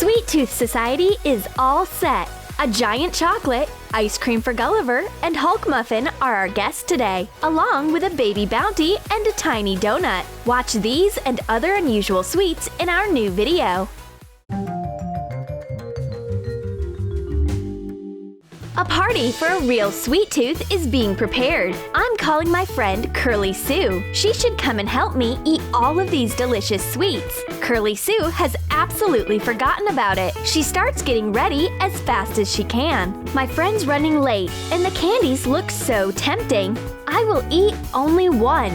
Sweet Tooth Society is all set. A giant chocolate, ice cream for Gulliver, and Hulk muffin are our guests today, along with a baby bounty and a tiny donut. Watch these and other unusual sweets in our new video. A party for a real sweet tooth is being prepared. I'm calling my friend Curly Sue. She should come and help me eat all of these delicious sweets. Curly Sue has absolutely forgotten about it. She starts getting ready as fast as she can. My friend's running late, and the candies look so tempting. I will eat only one.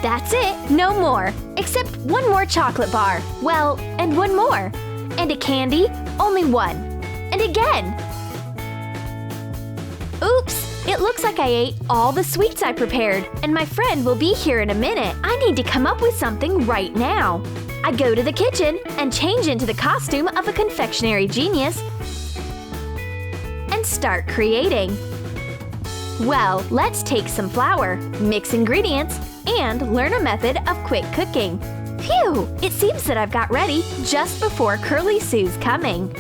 That's it, no more. Except one more chocolate bar. Well, and one more. And a candy, only one. And again. Oops! It looks like I ate all the sweets I prepared, and my friend will be here in a minute. I need to come up with something right now. I go to the kitchen and change into the costume of a confectionery genius and start creating. Well, let's take some flour, mix ingredients, and learn a method of quick cooking. Phew! It seems that I've got ready just before Curly Sue's coming.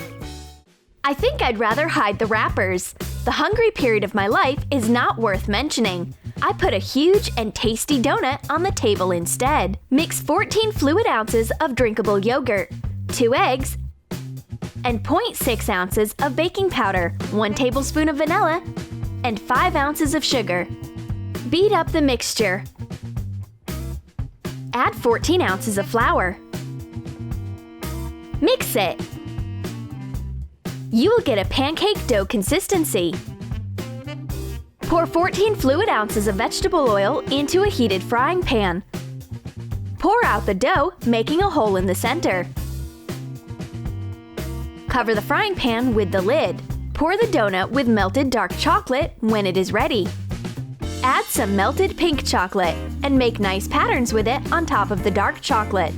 I think I'd rather hide the wrappers. The hungry period of my life is not worth mentioning. I put a huge and tasty donut on the table instead. Mix 14 fluid ounces of drinkable yogurt, 2 eggs, and 0.6 ounces of baking powder, 1 tablespoon of vanilla, and 5 ounces of sugar. Beat up the mixture. Add 14 ounces of flour. Mix it. You will get a pancake dough consistency. Pour 14 fluid ounces of vegetable oil into a heated frying pan. Pour out the dough, making a hole in the center. Cover the frying pan with the lid. Pour the donut with melted dark chocolate when it is ready. Add some melted pink chocolate and make nice patterns with it on top of the dark chocolate.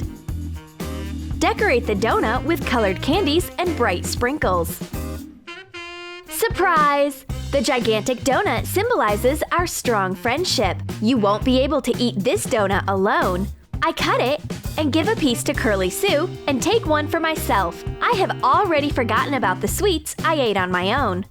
Decorate the donut with colored candies and bright sprinkles. Surprise! The gigantic donut symbolizes our strong friendship. You won't be able to eat this donut alone. I cut it and give a piece to Curly Sue and take one for myself. I have already forgotten about the sweets I ate on my own.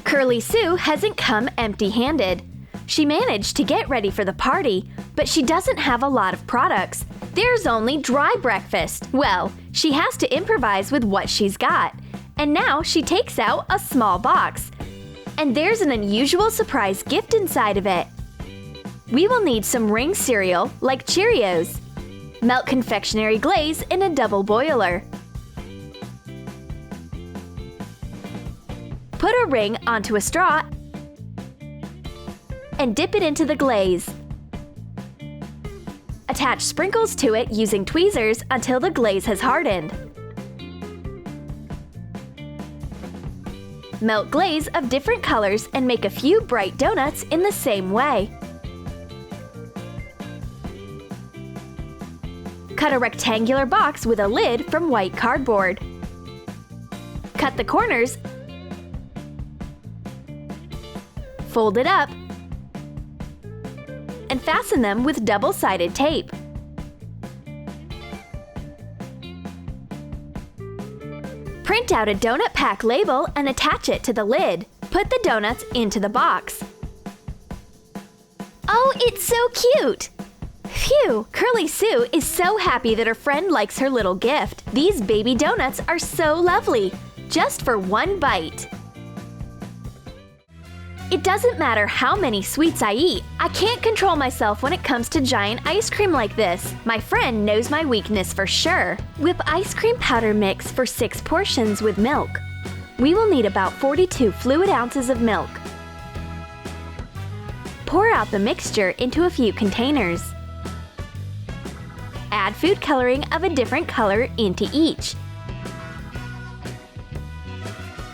Curly Sue hasn't come empty-handed. She managed to get ready for the party, but she doesn't have a lot of products. There's only dry breakfast. Well, she has to improvise with what she's got. And now she takes out a small box. And there's an unusual surprise gift inside of it. We will need some ring cereal, like Cheerios. Melt confectionery glaze in a double boiler. Put a ring onto a straw and dip it into the glaze. Attach sprinkles to it using tweezers until the glaze has hardened. Melt glaze of different colors and make a few bright donuts in the same way. Cut a rectangular box with a lid from white cardboard. Cut the corners, fold it up, and fasten them with double-sided tape. Print out a donut pack label and attach it to the lid. Put the donuts into the box. Oh, it's so cute! Phew! Curly Sue is so happy that her friend likes her little gift. These baby donuts are so lovely, just for one bite. It doesn't matter how many sweets I eat, I can't control myself when it comes to giant ice cream like this. My friend knows my weakness for sure. Whip ice cream powder mix for 6 portions with milk. We will need about 42 fluid ounces of milk. Pour out the mixture into a few containers. Add food coloring of a different color into each.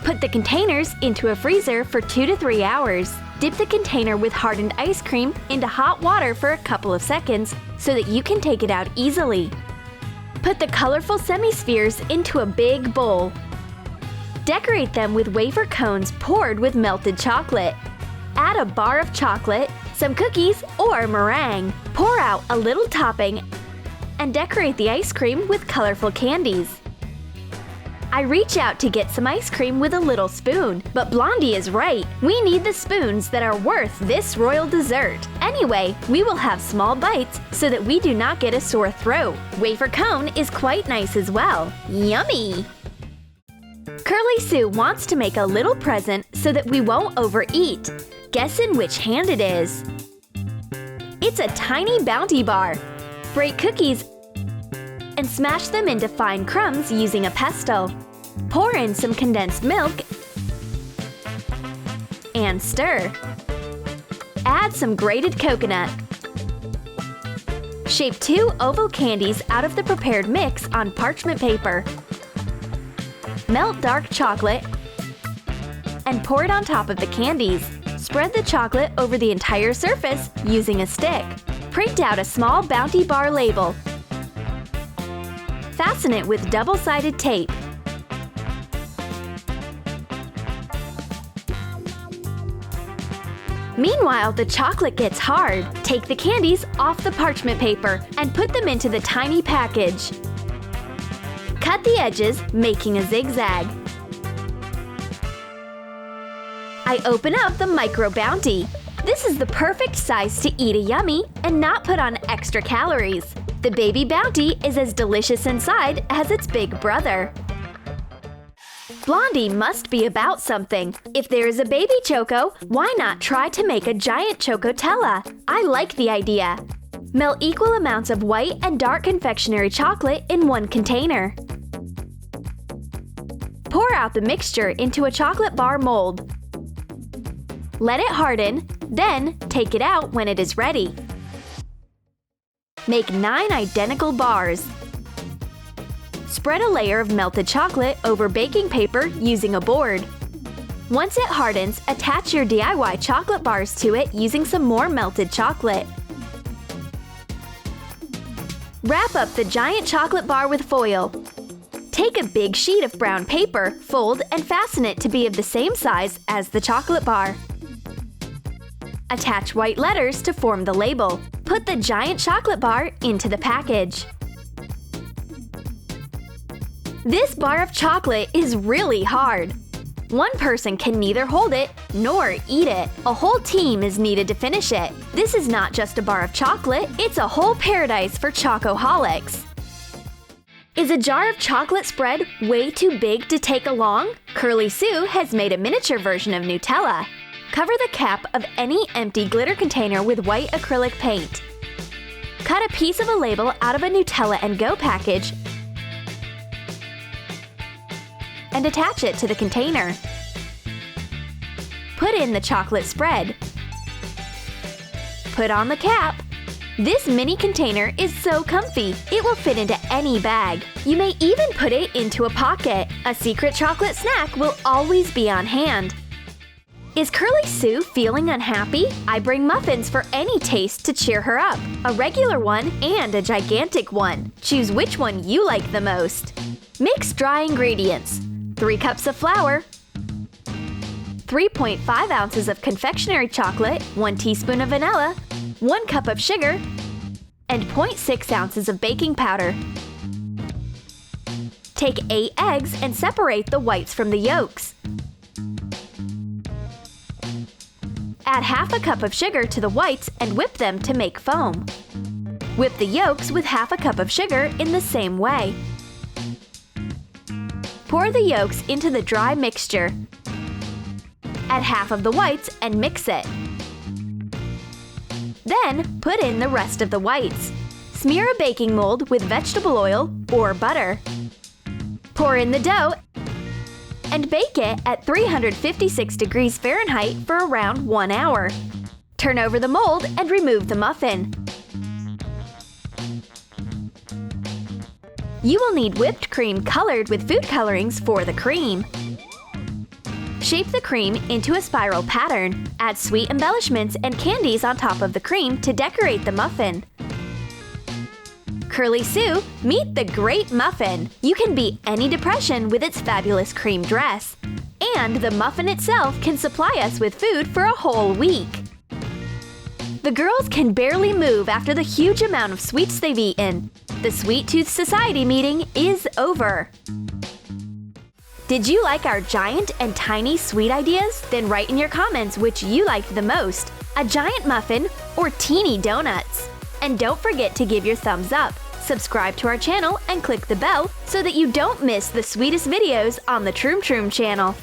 Put the containers into a freezer for 2 to 3 hours. Dip the container with hardened ice cream into hot water for a couple of seconds so that you can take it out easily. Put the colorful semi-spheres into a big bowl. Decorate them with wafer cones poured with melted chocolate. Add a bar of chocolate, some cookies, or meringue. Pour out a little topping and decorate the ice cream with colorful candies. I reach out to get some ice cream with a little spoon, but Blondie is right. We need the spoons that are worth this royal dessert. Anyway, we will have small bites so that we do not get a sore throat. Wafer cone is quite nice as well. Yummy! Curly Sue wants to make a little present so that we won't overeat. Guess in which hand it is. It's a tiny Bounty bar. Break cookies and smash them into fine crumbs using a pestle. Pour in some condensed milk and stir. Add some grated coconut. Shape 2 oval candies out of the prepared mix on parchment paper. Melt dark chocolate and pour it on top of the candies. Spread the chocolate over the entire surface using a stick. Print out a small Bounty bar label. Fasten it with double-sided tape. Meanwhile, the chocolate gets hard. Take the candies off the parchment paper and put them into the tiny package. Cut the edges, making a zigzag. I open up the Micro Bounty. This is the perfect size to eat a yummy and not put on extra calories. The baby Bounty is as delicious inside as its big brother. Blondie must be about something. If there is a baby Choco, why not try to make a giant Chocotella? I like the idea. Melt equal amounts of white and dark confectionery chocolate in one container. Pour out the mixture into a chocolate bar mold. Let it harden, then take it out when it is ready. Make 9 identical bars. Spread a layer of melted chocolate over baking paper using a board. Once it hardens, attach your DIY chocolate bars to it using some more melted chocolate. Wrap up the giant chocolate bar with foil. Take a big sheet of brown paper, fold, and fasten it to be of the same size as the chocolate bar. Attach white letters to form the label. Put the giant chocolate bar into the package. This bar of chocolate is really hard. One person can neither hold it nor eat it. A whole team is needed to finish it. This is not just a bar of chocolate, it's a whole paradise for chocoholics. Is a jar of chocolate spread way too big to take along? Curly Sue has made a miniature version of Nutella. Cover the cap of any empty glitter container with white acrylic paint. Cut a piece of a label out of a Nutella Go package and attach it to the container. Put in the chocolate spread. Put on the cap. This mini container is so comfy, it will fit into any bag. You may even put it into a pocket. A secret chocolate snack will always be on hand. Is Curly Sue feeling unhappy? I bring muffins for any taste to cheer her up. A regular one and a gigantic one. Choose which one you like the most. Mix dry ingredients. 3 cups of flour, 3.5 ounces of confectionery chocolate, 1 teaspoon of vanilla, 1 cup of sugar, and 0.6 ounces of baking powder. Take 8 eggs and separate the whites from the yolks. Add half a cup of sugar to the whites and whip them to make foam. Whip the yolks with half a cup of sugar in the same way. Pour the yolks into the dry mixture. Add half of the whites and mix it. Then put in the rest of the whites. Smear a baking mold with vegetable oil or butter. Pour in the dough and bake it at 356 degrees Fahrenheit for around 1 hour. Turn over the mold and remove the muffin. You will need whipped cream colored with food colorings for the cream. Shape the cream into a spiral pattern. Add sweet embellishments and candies on top of the cream to decorate the muffin. Curly Sue, meet the Great Muffin! You can beat any depression with its fabulous cream dress. And the muffin itself can supply us with food for a whole week. The girls can barely move after the huge amount of sweets they've eaten. The Sweet Tooth Society meeting is over. Did you like our giant and tiny sweet ideas? Then write in your comments which you liked the most, a giant muffin or teeny donuts. And don't forget to give your thumbs up, subscribe to our channel, and click the bell so that you don't miss the sweetest videos on the Troom channel.